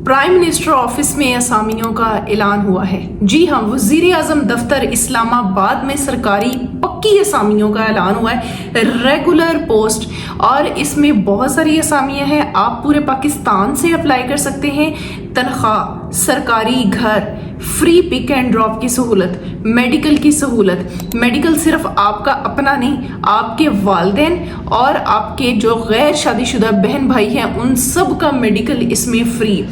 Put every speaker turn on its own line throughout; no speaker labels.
Prime minister office में असामियों का ऐलान हुआ है। जी हाँ, वजीर आजम दफ्तर इस्लामाबाद में सरकारी पक्की असामियों का ऐलान हुआ है, रेगुलर पोस्ट, और इसमें बहुत सारी असामियां हैं। आप पूरे पाकिस्तान से अप्लाई कर सकते हैं। तनख्वाह, सरकारी घर, फ्री पिक एंड ड्रॉप की सहूलत, मेडिकल की सहूलत। मेडिकल सिर्फ आपका अपना नहीं, आपके वालिदैन और आपके जो गैर शादीशुदा बहन भाई हैं उन सब का मेडिकल इसमें फ्री।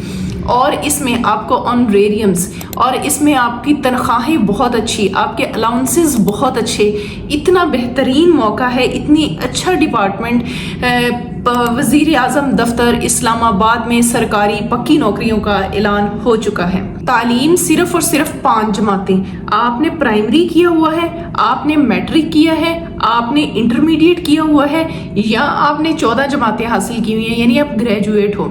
और इसमें आपको ऑनरेरियम्स, और इसमें आपकी तनख्वाहें बहुत अच्छी, आपके अलाउंसेस बहुत अच्छे। इतना बेहतरीन मौका है, इतनी अच्छा डिपार्टमेंट। वजीर आजम दफ्तर इस्लामाबाद में सरकारी पक्की नौकरियों का ऐलान हो चुका है। तालीम सिर्फ और सिर्फ 5 जमातें। आपने प्राइमरी किया हुआ है, आपने मैट्रिक किया है, आपने इंटरमीडिएट किया हुआ है, या आपने 14 जमातें हासिल की हुई हैं, यानी आप ग्रेजुएट हो।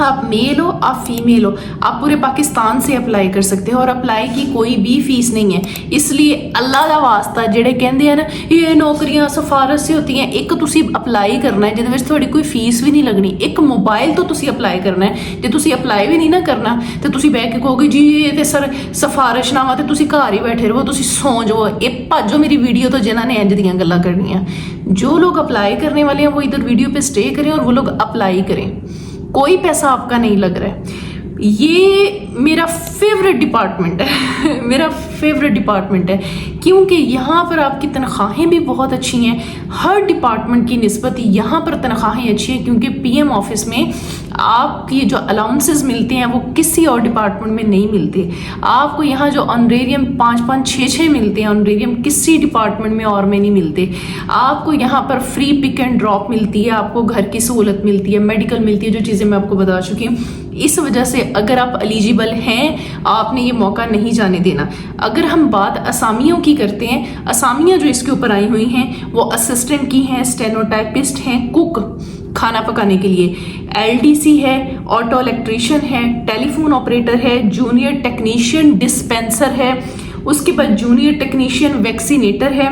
आप मेल हो, आप फीमेल हो, आप पूरे पाकिस्तान से अप्लाई कर सकते हो। और अप्लाई की कोई भी फीस नहीं है। इसलिए अल्लाह का वास्ता जेडे कहते हैं ना ये नौकरियां सिफारिश से होती हैं, एक तुसी अप्लाई करना है जिहदे विच थोड़ी कोई फीस भी नहीं लगनी। एक मोबाइल तो तुसी अप्लाई करना है। जे तुसी अप्लाई भी नहीं ना करना तो तुसी बह के कहोगे जी ये ते सर सिफारिशनामा, ते तुसी घर ही बैठे रहो, तुसी सौ जाओ, ये भाजो मेरी वीडियो तो जिन्होंने इंज दियां गल्लां करनियां। जो लोग अप्लाई करने वाले हैं वो इधर वीडियो पे स्टे करें और वो लोग अप्लाई करें। कोई पैसा आपका नहीं लग रहा है। ये मेरा फेवरेट डिपार्टमेंट है मेरा फेवरेट डिपार्टमेंट है, क्योंकि यहाँ पर आपकी तनख्वाहें भी बहुत अच्छी हैं। हर डिपार्टमेंट की निस्बत यहाँ पर तनख्वाहें अच्छी हैं, क्योंकि पीएम ऑफिस में आपकी जो अलाउंसेस मिलते हैं वो किसी और डिपार्टमेंट में नहीं मिलते। आपको यहाँ जो ऑनरेरियम 5-5, 6-6 मिलते हैं, ऑनरेरियम किसी डिपार्टमेंट में और में नहीं मिलते। आपको यहाँ पर फ्री पिक एंड ड्रॉप मिलती है, आपको घर की सहूलत मिलती है, मेडिकल मिलती है, जो चीज़ें मैं आपको बता चुकी हूँ। इस वजह से अगर आप एलिजिबल हैं, आपने ये मौका नहीं जाने देना। अगर हम बात असामियों की करते हैं, असामियाँ जो इसके ऊपर आई हुई हैं वो असिस्टेंट की हैं, स्टेनोटाइपिस्ट हैं, कुक खाना पकाने के लिए, एलडीसी है, ऑटो इलेक्ट्रीशियन है, टेलीफोन ऑपरेटर है, जूनियर टेक्नीशियन डिस्पेंसर है, उसके बाद जूनियर टेक्नीशियन वैक्सीनेटर है,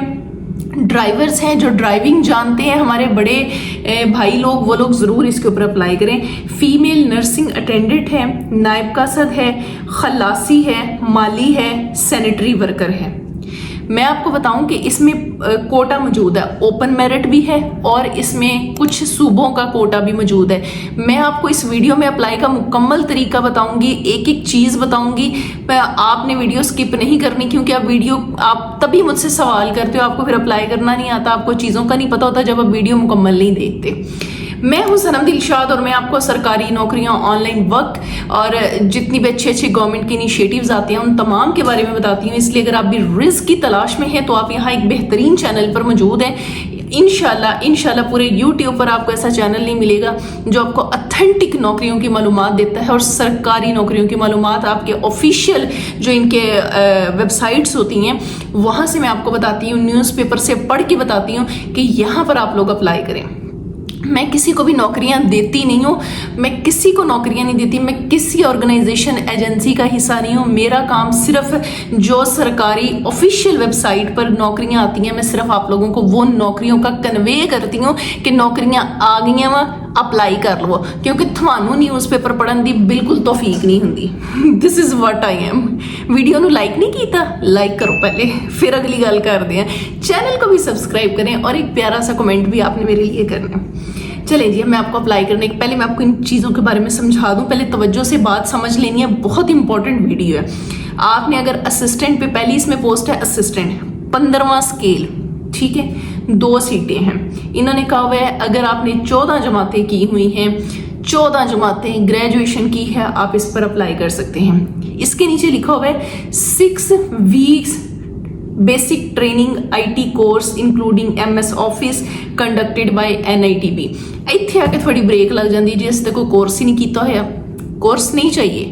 ड्राइवर्स हैं जो ड्राइविंग जानते हैं, हमारे बड़े भाई लोग, वो लोग ज़रूर इसके ऊपर अप्लाई करें। फीमेल नर्सिंग अटेंडेंट है, नायब कासद है, खलासी है, माली है, सैनिटरी वर्कर है। मैं आपको बताऊं कि इसमें कोटा मौजूद है, ओपन मेरिट भी है और इसमें कुछ सूबों का कोटा भी मौजूद है। मैं आपको इस वीडियो में अप्लाई का मुकम्मल तरीका बताऊंगी, एक एक चीज़ बताऊंगी। आपने वीडियो स्किप नहीं करनी, क्योंकि आप तभी मुझसे सवाल करते हो, आपको फिर अप्लाई करना नहीं आता, आपको चीज़ों का नहीं पता होता जब आप वीडियो मुकम्मल नहीं देखते। मैं हूं सनम दिलशाद और मैं आपको सरकारी नौकरियां, ऑनलाइन वर्क और जितनी भी अच्छे गवर्नमेंट की इनिशिएटिव्स आते हैं उन तमाम के बारे में बताती हूँ। इसलिए अगर आप भी रिस्क की तलाश में हैं तो आप यहाँ एक बेहतरीन चैनल पर मौजूद हैं। इंशाल्लाह पूरे यूट्यूब पर आपको ऐसा चैनल नहीं मिलेगा जो आपको ऑथेंटिक नौकरियों की मालूमात देता है, और सरकारी नौकरियों की मालूमात आपके ऑफिशियल जो इनके वेबसाइट्स होती हैं वहाँ से मैं आपको बताती हूँ, न्यूज़पेपर से पढ़ के बताती हूँ कि यहाँ पर आप लोग अप्लाई करें। मैं किसी को भी नौकरियां देती नहीं हूँ, मैं किसी को नौकरियां नहीं देती, मैं किसी ऑर्गेनाइजेशन एजेंसी का हिस्सा नहीं हूँ। मेरा काम सिर्फ जो सरकारी ऑफिशियल वेबसाइट पर नौकरियां आती हैं, मैं सिर्फ आप लोगों को वो नौकरियों का कन्वे करती हूँ कि नौकरियां आ गई वा, अप्लाई कर लो, क्योंकि थानू न्यूज़पेपर पढ़न की बिल्कुल तौफीक नहीं होंगी। This is what I am. Video ਨੂੰ लाइक नहीं किया, लाइक करो पहले, फिर अगली गल करते हैं। चैनल को भी सब्सक्राइब करें और एक प्यारा सा कमेंट भी आपने मेरे लिए करना। चलें जी, मैं आपको अप्लाई करने के पहले मैं आपको इन चीज़ों के बारे में समझा दूं। पहले तवज्जो से बात समझ लेनी है, बहुत इंपॉर्टेंट वीडियो है। आपने अगर असिस्टेंट पे, पहली इसमें पोस्ट है असिस्टेंट, 15वां स्केल, ठीक है, 2 सीटें हैं। इन्होंने कहा हुआ है अगर आपने 14 जमातें की हुई हैं, 14 जमातें ग्रेजुएशन की है, आप इस पर अप्लाई कर सकते हैं। इसके नीचे लिखा हुआ है 6 weeks basic training IT course including MS office conducted by NITB। इत्थे आके थोड़ी ब्रेक लग जाती जी, इससे कोई कोर्स ही नहीं किया होया। कोर्स नहीं चाहिए,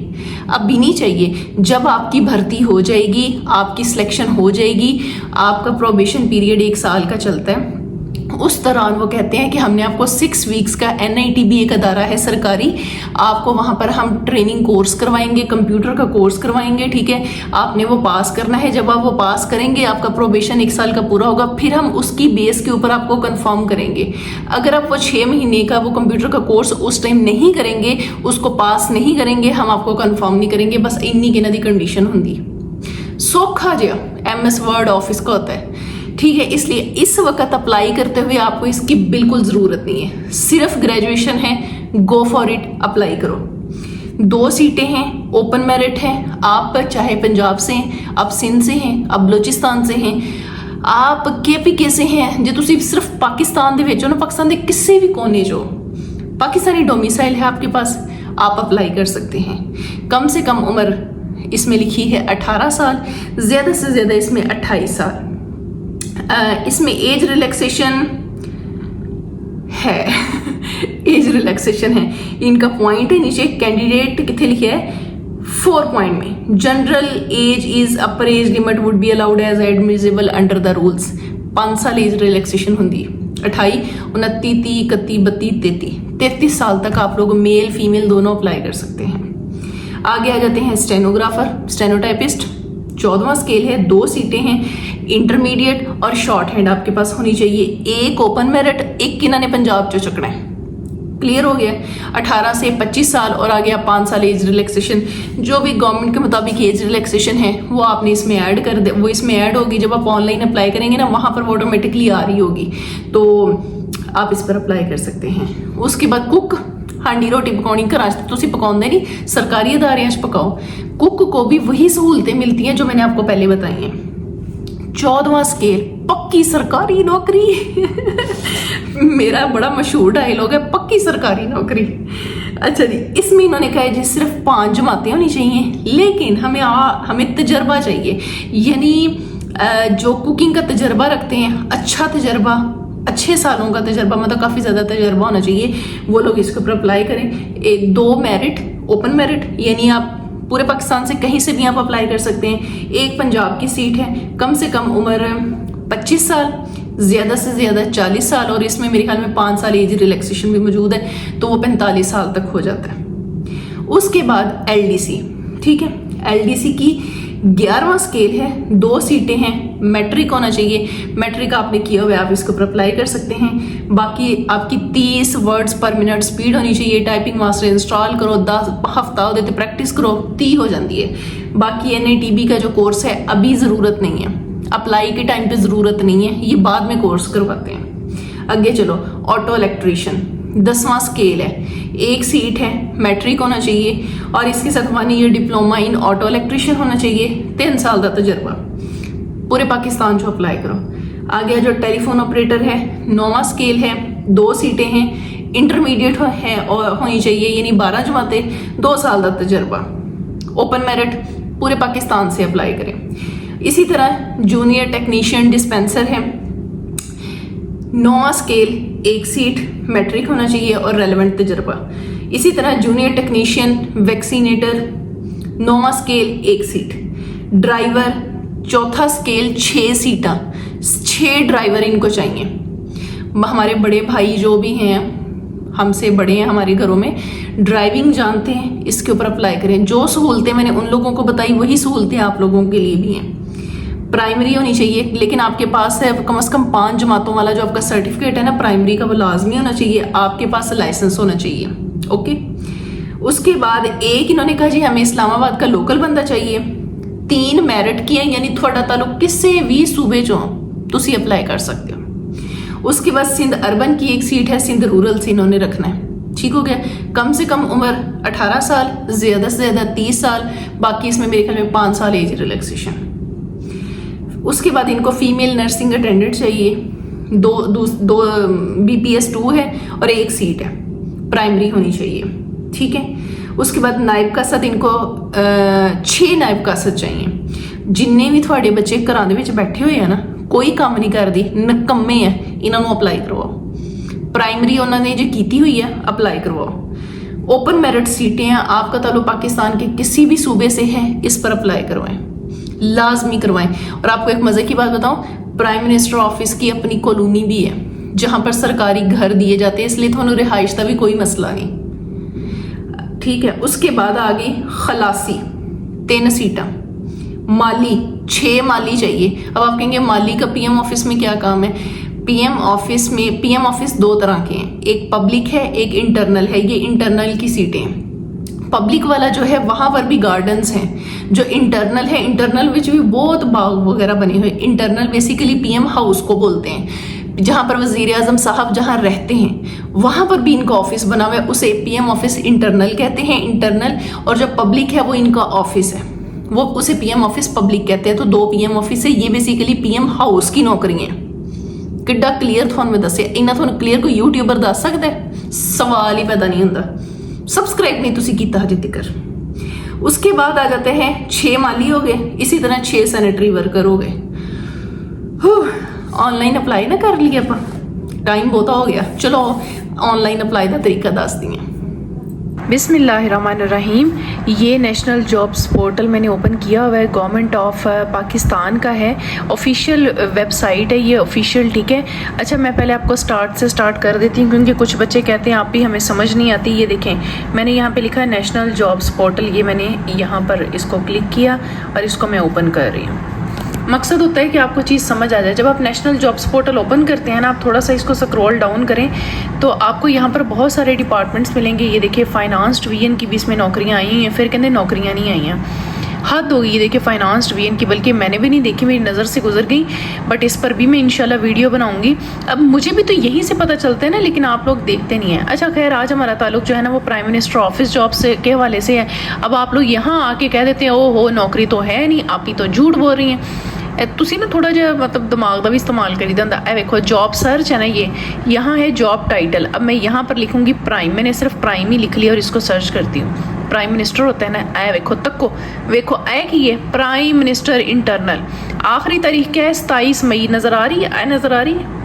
अब भी नहीं चाहिए। जब आपकी भर्ती हो जाएगी, आपकी सिलेक्शन हो जाएगी, आपका प्रोबेशन पीरियड 1 साल का चलता है, उस दौरान वो कहते हैं कि हमने आपको 6 वीक्स का NITB एक अदारा है सरकारी, आपको वहाँ पर हम ट्रेनिंग कोर्स करवाएंगे, कंप्यूटर का कोर्स करवाएंगे, ठीक है। आपने वो पास करना है। जब आप वो पास करेंगे, आपका प्रोबेशन 1 साल का पूरा होगा, फिर हम उसकी बेस के ऊपर आपको कंफर्म करेंगे। अगर आप वो 6 महीने का वो कंप्यूटर का कोर्स उस टाइम नहीं करेंगे, उसको पास नहीं करेंगे, हम आपको कंफर्म नहीं करेंगे। बस इन्नी की नदी कंडीशन होंगी। सौखा जिहा MS वर्ड ऑफिस का होता है, ठीक है। इसलिए इस वक्त अप्लाई करते हुए आपको इसकी बिल्कुल ज़रूरत नहीं है। सिर्फ ग्रेजुएशन है, गो फॉर इट, अप्लाई करो। 2 सीटें हैं, ओपन मेरिट है। आप चाहे पंजाब से हैं, आप सिंध से हैं, आप बलोचिस्तान से हैं, आप KPK से हैं, जो तुम सिर्फ पाकिस्तान दे विच हो ना, पाकिस्तान के किसी भी कोने जो पाकिस्तानी डोमिसाइल है आपके पास, आप अप्लाई कर सकते हैं। कम से कम उम्र इसमें लिखी है 18 साल, ज़्यादा से ज़्यादा इसमें 28 साल। इसमें एज रिलैक्सेशन है एज रिलैक्सेशन है। इनका पॉइंट है नीचे, कैंडिडेट कितने लिखे है 4 पॉइंट में, general age is upper age limit would be allowed as admissible under the rules. 5 साल एज रिलैक्सेशन होंगी। 28, 29, 30, 31, 32, 33 साल तक आप लोग मेल फीमेल दोनों अप्लाई कर सकते हैं। आगे आ जाते हैं स्टेनोग्राफर, स्टेनोटाइपिस्ट। 14वां स्केल है, 2 सीटें हैं, इंटरमीडिएट और शॉर्ट हैंड आपके पास होनी चाहिए। एक ओपन मेरिट, एक किन्ना ने पंजाब चो चकना है। क्लियर हो गया। 18 से 25 साल और आ गया 5 साल एज रिलैक्सेशन। जो भी गवर्नमेंट के मुताबिक एज रिलैक्सेशन है वो आपने इसमें ऐड कर दे, वो इसमें ऐड होगी। जब आप ऑनलाइन अप्लाई करेंगे ना, वहाँ पर वो ऑटोमेटिकली आ रही होगी, तो आप इस पर अप्लाई कर सकते हैं। उसके बाद कुक, हांडी रोटी पकानी घर तुसी पकाउंदे नहीं, सरकारी अदारियां पकाओ। कुक को भी वही सहूलतें मिलती हैं जो मैंने आपको पहले बताई हैं। 14वां स्केल, पक्की सरकारी नौकरी मेरा बड़ा मशहूर डायलॉग है, पक्की सरकारी नौकरी। अच्छा जी, इसमें इन्होंने कहा है जी सिर्फ 5 जमातें होनी चाहिए, लेकिन हमें तजर्बा चाहिए। यानी जो कुकिंग का तजर्बा रखते हैं, अच्छा तजर्बा, अच्छे सालों का तजर्बा, मतलब काफ़ी ज़्यादा तजर्बा होना चाहिए, वो लोग इसके ऊपर अप्लाई करें। 2 मेरिट, ओपन मेरिट, यानी आप पूरे पाकिस्तान से कहीं से भी आप अप्लाई कर सकते हैं। एक पंजाब की सीट है, कम से कम उम्र 25 साल, ज़्यादा से ज़्यादा 40 साल, और इसमें मेरे ख्याल में 5 साल एज रिलैक्सेशन भी मौजूद है, तो वो 45 साल तक हो जाता है। उसके बाद LDC, ठीक है। LDC की 11वां स्केल है, 2 सीटें हैं, मैट्रिक होना चाहिए। मैट्रिक आपने किया हुआ है, आप इसके ऊपर अप्लाई कर सकते हैं। बाकी आपकी 30 वर्ड्स पर मिनट स्पीड होनी चाहिए। टाइपिंग मास्टर इंस्टॉल करो, 10 हफ्ता हो देते प्रैक्टिस करो, 30 हो जाती है। बाकी NITB का जो कोर्स है अभी ज़रूरत नहीं है, अप्लाई के टाइम पे ज़रूरत नहीं है, ये बाद में कोर्स करवाते हैं। आगे चलो, ऑटो इलेक्ट्रीशियन, 10वां स्केल है, 1 सीट है, मैट्रिक होना चाहिए, और इसके साथ 1 year diploma in auto electrician होना चाहिए। 3 साल का तजर्बा, पूरे पाकिस्तान जो अप्लाई करो। आगे जो टेलीफोन ऑपरेटर है, 9वां स्केल है, 2 सीटें हैं, इंटरमीडिएट है और होनी चाहिए, यानी 12 जमातें, 2 साल का तजर्बा। ओपन मेरिट, पूरे पाकिस्तान से अप्लाई करें। इसी तरह जूनियर टेक्नीशियन डिस्पेंसर है, 9वां स्केल, 1 सीट, मैट्रिक होना चाहिए और रेलेवेंट तजर्बा। इसी तरह जूनियर टेक्नीशियन वैक्सीनेटर, 9वां स्केल, 1 सीट। ड्राइवर, 4था स्केल, 6 सीटा, 6 ड्राइवर इनको चाहिए। हमारे बड़े भाई जो भी हैं, हमसे बड़े हैं, हमारे घरों में ड्राइविंग जानते हैं, इसके ऊपर अप्लाई करें। जो सहूलतें मैंने उन लोगों को बताई वही सहूलतें आप लोगों के लिए भी हैं। प्राइमरी होनी चाहिए, लेकिन आपके पास है कम से कम 5 जमातों वाला जो आपका सर्टिफिकेट है ना प्राइमरी का, वो लाजमी होना चाहिए। आपके पास लाइसेंस होना चाहिए, ओके। उसके बाद एक इन्होंने कहा जी हमें इस्लामाबाद का लोकल बंदा चाहिए। 3 मेरिट की है, यानी थोड़ा ताल्लुक किसी भी सूबे चो तुसी अप्लाई कर सकते हो। उसके बाद सिंध अर्बन की 1 सीट है, सिंध रूरल से इन्होंने रखना है, ठीक हो गया। कम से कम उम्र 18 साल, ज़्यादा से ज़्यादा 30 साल, बाकी इसमें मेरे ख्याल में 5 साल एज रिलैक्सेशन। उसके बाद इनको फीमेल नर्सिंग अटेंडेंट चाहिए, 2 BPS 2 है और 1 सीट है, प्राइमरी होनी चाहिए, ठीक है। उसके बाद नायब कासद, इनको 6 नायब कासद चाहिए। जिन्ने भी थोड़े बच्चे घरां दे विच बैठे हुए हैं ना, कोई काम नहीं करती, नकम्मे है, इन्होंने अप्लाई करवाओ। प्राइमरी उन्होंने जो की हुई है अप्लाई करवाओ। ओपन मेरिट सीटें हैं, आपका ताल्लुक पाकिस्तान के किसी भी सूबे से है, इस पर अप्लाई करवाएं, लाजमी करवाएं। और आपको एक मजे की बात बताऊं, प्राइम मिनिस्टर ऑफिस की अपनी कॉलोनी भी है, जहाँ पर सरकारी घर दिए जाते हैं, इसलिए थानू रिहाइश का भी कोई मसला नहीं। ठीक है, उसके बाद आ गई खलासी 3 सीटा, माली 6 माली चाहिए। अब आप कहेंगे माली का पीएम ऑफिस में क्या काम है? पीएम ऑफिस 2 तरह के हैं, एक पब्लिक है, एक इंटरनल है। ये इंटरनल की सीटें हैं। पब्लिक वाला जो है वहां पर भी गार्डन्स हैं। जो इंटरनल है, इंटरनल विच भी बहुत बाग वगैरह बने हुए। इंटरनल बेसिकली पीएम हाउस को बोलते हैं, जहां पर वजीर आजम साहब जहां रहते हैं वहां पर भी इनका ऑफिस बना हुआ है, उसे पीएम ऑफिस इंटरनल कहते हैं, इंटरनल। और जो पब्लिक है वो इनका ऑफिस है, वो उसे पीएम ऑफिस पब्लिक कहते हैं। तो 2 पीएम ऑफिस है। ये बेसिकली पीएम हाउस की नौकरी है। किड्डा क्लीयर थानू मैं दसिया, इन्ना थानू क्लीयर कोई यूट्यूबर दस सकता है? सवाल ही पैदा नहीं होता। सब्सक्राइब नहीं तुसी कीता हजे तक। उसके बाद आ जाते हैं 6 माली हो गए, इसी तरह 6 सैनिटरी वर्कर हो गए। ऑनलाइन अप्लाई ना कर लिया अपन, टाइम बहुत हो गया। चलो ऑनलाइन अप्लाई का तरीका दस दिए।
बिस्मिल्लाहिर्रहमानिर्रहीम। ये नेशनल जॉब्स पोर्टल मैंने ओपन किया हुआ है, गवर्नमेंट ऑफ पाकिस्तान का है, ऑफिशियल वेबसाइट है ये, ऑफिशियल। ठीक है, अच्छा मैं पहले आपको स्टार्ट कर देती हूँ, क्योंकि कुछ बच्चे कहते हैं आप भी हमें समझ नहीं आती। ये देखें, मैंने यहाँ पे लिखा है नेशनल जॉब्स पोर्टल, ये मैंने यहाँ पर इसको क्लिक किया और इसको मैं ओपन कर रही हूँ। मकसद होता है कि आपको चीज़ समझ आ जाए। जब आप नेशनल जॉब्स पोर्टल ओपन करते हैं ना, आप थोड़ा सा इसको स्क्रॉल डाउन करें तो आपको यहाँ पर बहुत सारे डिपार्टमेंट्स मिलेंगे। ये देखिए फाइनेंस डिवीजन की भी इसमें नौकरियाँ आई हैं, फिर कहते हैं नौकरियाँ नहीं आई हैं। हद होगी। ये देखिए फाइनेंस डिवीजन की, बल्कि मैंने भी नहीं देखी, मेरी नज़र से गुजर गई, बट इस पर भी मैं इंशाल्लाह वीडियो बनाऊंगी। अब मुझे भी तो यहीं से पता चलता है ना, लेकिन आप लोग देखते नहीं हैं। अच्छा खैर, आज हमारा ताल्लुक जो है ना वो प्राइम मिनिस्टर ऑफिस जॉब से के हवाले से है। अब आप लोग यहाँ आके कह देते हैं ओ हो नौकरी तो है नहीं, आप ही तो झूठ बोल रही हैं। तुसी ना थोड़ा जिहा मतलब दिमाग का भी इस्तेमाल करी दा। ए देखो जॉब सर्च है ना, ये यहाँ है जॉब टाइटल। अब मैं यहाँ पर लिखूंगी प्राइम, मैंने सिर्फ प्राइम ही लिख लिया और इसको सर्च करती हूँ। प्राइम मिनिस्टर होता है ना, ए देखो तक्को, देखो ए की है प्राइम मिनिस्टर इंटरनल। आखिरी तारीख क्या है? 27 मई। नज़र आ रही है? नज़र आ रही है?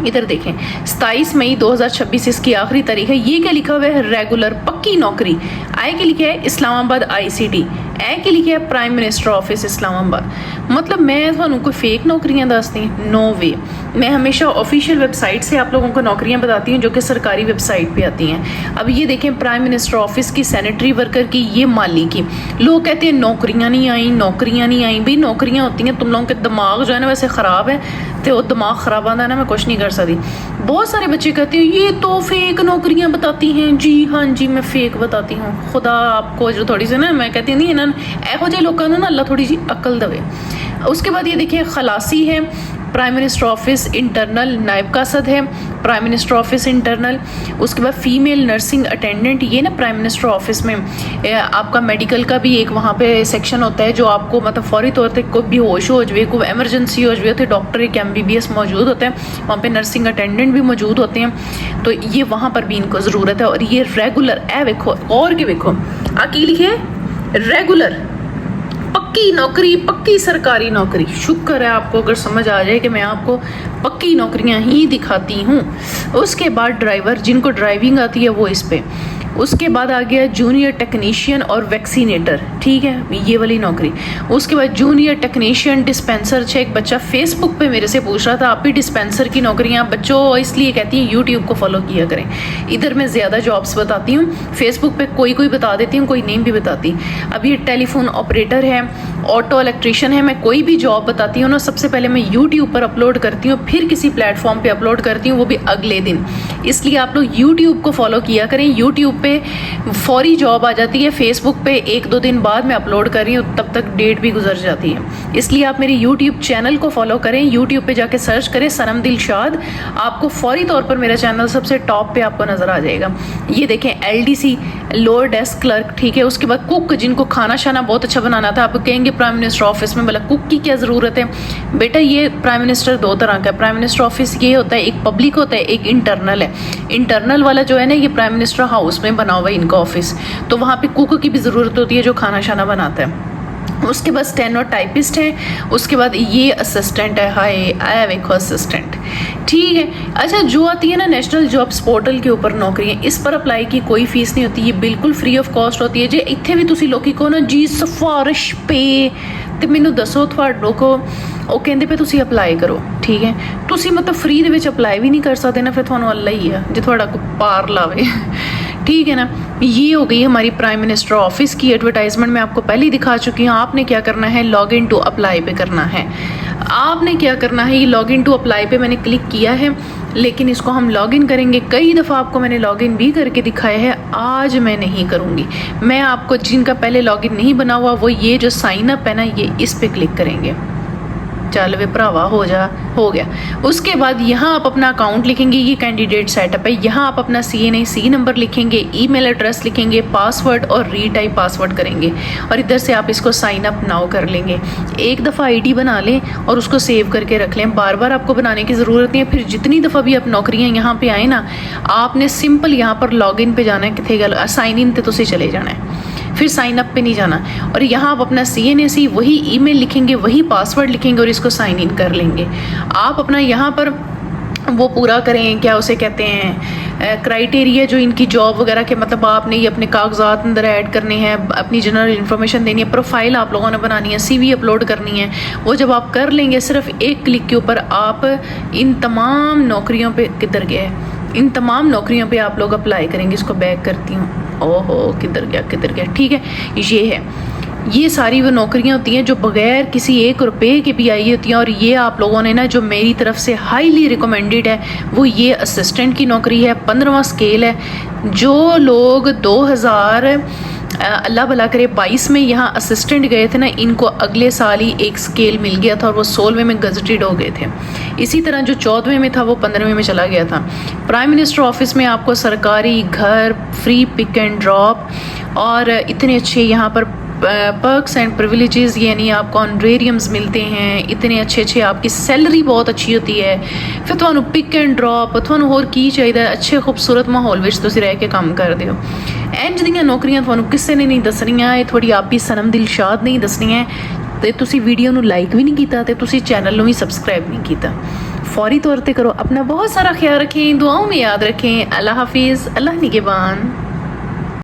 इधर देखें 27 मई 2026 इसकी आखिरी तारीख है। ये क्या लिखा हुआ है? रेगुलर पक्की नौकरी। आई के लिखा है इस्लामाबाद ICT, ए के लिखा है प्राइम मिनिस्टर ऑफिस इस्लामाबाद। मतलब मैं थानू कोई फेक नौकरियां दसती? नो वे। मैं हमेशा ऑफिशियल वेबसाइट से आप लोगों को नौकरियां बताती हूँ जो कि सरकारी वेबसाइट पे आती हैं। अब ये देखें प्राइम मिनिस्टर ऑफिस की सैनिटरी वर्कर की, ये माली की। लोग कहते हैं नौकरियां नहीं आई, नौकरियां नहीं आई। भाई नौकरियां होती हैं, तुम लोगों के दिमाग जो है ना वैसे ख़राब है, तो वो दिमाग ख़राब आता है ना, मैं कुछ नहीं कर सकती। बहुत सारे बच्चे कहते हैं ये तो फेक नौकरियां बताती हैं। जी हाँ जी, मैं फेक बताती हूँ। खुदा आपको जो थोड़ी सी ना, मैं कहती नहीं ना एहो जे लोगों ना अल्लाह थोड़ी सी अकल दवे। उसके बाद ये देखिए खलासी है, प्राइम मिनिस्टर ऑफिस इंटरनल, नायब कासद है प्राइम मिनिस्टर ऑफिस इंटरनल। उसके बाद फीमेल नर्सिंग अटेंडेंट, ये ना प्राइम मिनिस्टर ऑफिस में आपका मेडिकल का भी एक वहाँ पे सेक्शन होता है, जो आपको मतलब फौरी तौर पर कोई बेहोश हो जाए, कोई एमरजेंसी हो जाए, तो डॉक्टर एक MBBS मौजूद होता है वहाँ पे, नर्सिंग अटेंडेंट भी मौजूद होते हैं। तो ये वहाँ पर भी इनको ज़रूरत है। और ये रेगुलर देखो, और क्या देखो आकी लिखे रेगुलर पक्की नौकरी, पक्की सरकारी नौकरी। शुक्र है आपको अगर समझ आ जाए कि मैं आपको पक्की नौकरियां ही दिखाती हूँ। उसके बाद ड्राइवर, जिनको ड्राइविंग आती है वो इस पे। उसके बाद आ गया जूनियर टेक्नीशियन और वैक्सीनेटर, ठीक है, ये वाली नौकरी। उसके बाद जूनियर टेक्नीशियन डिस्पेंसर। एक बच्चा फेसबुक पे मेरे से पूछ रहा था आप भी डिस्पेंसर की नौकरियां, बच्चों इसलिए कहती हैं यूट्यूब को फॉलो किया करें। इधर मैं ज़्यादा जॉब्स बताती हूँ, फेसबुक पे कोई बताती हूँ, कोई नहीं भी बताती। अब ये टेलीफोन ऑपरेटर है, ऑटो इलेक्ट्रीशियन है। मैं कोई भी जॉब बताती हूँ ना, सबसे पहले मैं यूट्यूब पर अपलोड करती हूँ, फिर किसी प्लेटफॉर्म पर अपलोड करती हूँ, वो भी अगले दिन। इसलिए आप लोग यूट्यूब को फॉलो किया करें। यूट्यूब पे फौरी जॉब आ जाती है, फेसबुक पे 1-2 दिन बाद मैं अपलोड कर रही हूँ, तब तक डेट भी गुजर जाती है। इसलिए आप मेरे यूट्यूब चैनल को फॉलो करें, यूट्यूब पे जाके सर्च करें सनम दिलशाद, आपको फौरी तौर पर मेरा चैनल सबसे टॉप पे आपको नजर आ जाएगा। ये देखें LDC लोअर डेस्क क्लर्क, ठीक है। उसके बाद कुक, जिनको खाना शाना बहुत अच्छा बनाना था। आप कहेंगे प्राइम मिनिस्टर ऑफिस में भला कुक की क्या ज़रूरत है? बेटा ये प्राइम मिनिस्टर 2 तरह का है। प्राइम मिनिस्टर ऑफिस ये होता है, एक पब्लिक होता है, एक इंटरनल है। इंटरनल वाला जो है ना, ये प्राइम मिनिस्टर हाउस में बना हुआ है इनका ऑफिस, तो वहाँ पे कुक की भी ज़रूरत होती है जो खाना शाना बनाता है। उसके बाद स्टेनो टाइपिस्ट है। उसके बाद ये असिस्टेंट है, हाय देखो असिस्टेंट। ठीक है। अच्छा, जो आती है ना नेशनल जॉब्स पोर्टल के ऊपर नौकरियां, इस पर अप्लाई की कोई फीस नहीं होती, ये बिल्कुल फ्री ऑफ कॉस्ट होती है। जे इत्थे भी तुसी लोकी को ना जी सिफारिश पे ते मैनू दसो तुहाडों को ਉਹ ਕਹਿੰਦੇ ਪਏ ਤੁਸੀਂ ਅਪਲਾਈ ਕਰੋ, ਠੀਕ ਹੈ। ਤੁਸੀਂ मतलब फ्री ਦੇ ਵਿੱਚ अप्लाई भी नहीं कर सकते ना, फिर ਤੁਹਾਨੂੰ ਅੱਲਾ ही है जो थोड़ा को पार लावे। ठीक है ना। ये हो गई हमारी प्राइम मिनिस्टर ऑफिस की एडवर्टाइजमेंट, मैं आपको पहले ही दिखा चुकी हूँ। आपने क्या करना है, लॉग इन टू अप्लाई पे करना है। आपने क्या करना है, ये लॉग इन टू अप्लाई पे मैंने क्लिक किया है, लेकिन इसको हम लॉग इन करेंगे। कई दफ़ा आपको मैंने लॉग इन भी करके दिखाया है, आज मैं नहीं करूँगी। मैं आपको जिनका पहले लॉग इन नहीं बना हुआ वो ये जो साइन अप है ना, ये इस पर क्लिक करेंगे। चल वे भरावा हो गया। उसके बाद यहाँ आप अपना अकाउंट लिखेंगे, ये कैंडिडेट सेटअप है। यहाँ आप अपना CNAC नंबर लिखेंगे, ईमेल एड्रेस लिखेंगे, पासवर्ड और रीटाइप पासवर्ड करेंगे, और इधर से आप इसको साइन अप नाउ कर लेंगे। एक दफ़ा ID बना लें और उसको सेव करके रख लें, बार बार आपको बनाने की ज़रूरत नहीं है। फिर जितनी दफ़ा भी आप नौकरियाँ यहाँ पे आए ना, आपने सिंपल यहाँ पर लॉग इन पे जाना है, कितने गल साइन इन पे तुसी चले जाना है, फिर साइन अप पे नहीं जाना। और यहाँ आप अपना CNAC वही ईमेल लिखेंगे, वही पासवर्ड लिखेंगे और इसको साइन इन कर लेंगे। आप अपना यहाँ पर वो पूरा करें, क्या उसे कहते हैं, क्राइटेरिया जो इनकी जॉब वगैरह के, मतलब आपने ये अपने कागजात अंदर ऐड करने हैं, अपनी जनरल इन्फॉर्मेशन देनी है, प्रोफाइल आप लोगों ने बनानी है, CV अपलोड करनी है। वो जब आप कर लेंगे, सिर्फ एक क्लिक के ऊपर आप इन तमाम नौकरियों पे, किधर गया है, इन तमाम नौकरियों पे आप लोग अप्लाई करेंगे। इसको बैक करती हूँ, ओहो किधर गया, ठीक है। ये है, ये सारी वो नौकरियां होती हैं जो बगैर किसी 1 रुपए के भी आई होती हैं। और ये आप लोगों ने ना, जो मेरी तरफ से हाईली रिकमेंडेड है, वो ये असिस्टेंट की नौकरी है, 15वां स्केल है। जो लोग 2000 अल्लाह भला करे 22 में यहाँ असिस्टेंट गए थे ना, इनको अगले साल ही एक स्केल मिल गया था और वो 16वें में गजटेड हो गए थे। इसी तरह जो 14वें में था वो 15वें में चला गया था। प्राइम मिनिस्टर ऑफिस में आपको सरकारी घर, फ्री पिक एंड ड्रॉप, और इतने अच्छे यहाँ पर पर्क्स एंड प्रिविलेजेस, यानी आपको ऑनरेरियम्स मिलते हैं, इतने अच्छे आपकी सैलरी बहुत अच्छी होती है। फिर ਤੁਹਾਨੂੰ पिक एंड ड्रॉप, ਤੁਹਾਨੂੰ ਹੋਰ ਕੀ ਚਾਹੀਦਾ, अच्छे खूबसूरत माहौल ਵਿੱਚ ਤੁਸੀਂ ਰਹਿ ਕੇ ਕੰਮ ਕਰਦੇ ਹੋ। ਇੰਜ ਦੀਆਂ ਨੌਕਰੀਆਂ ਤੁਹਾਨੂੰ ਕਿਸੇ ਨੇ ਨਹੀਂ ਦੱਸਣੀਆਂ, ਇਹ ਤੁਹਾਡੀ ਆਪੀ ਸਨਮ ਦਿਲਸ਼ਾਦ ਨਹੀਂ ਦੱਸਣੀਆਂ। ਤੇ ਤੁਸੀਂ ਵੀਡੀਓ ਨੂੰ ਲਾਈਕ ਵੀ ਨਹੀਂ ਕੀਤਾ ਤੇ ਤੁਸੀਂ ਚੈਨਲ ਨੂੰ ਵੀ सब्सक्राइब नहीं ਕੀਤਾ। फौरी तौर पे करो। अपना बहुत सारा ख्याल रखें, दुआओं में याद रखें। अल्लाह हाफिज़, अल्लाह निगहबान।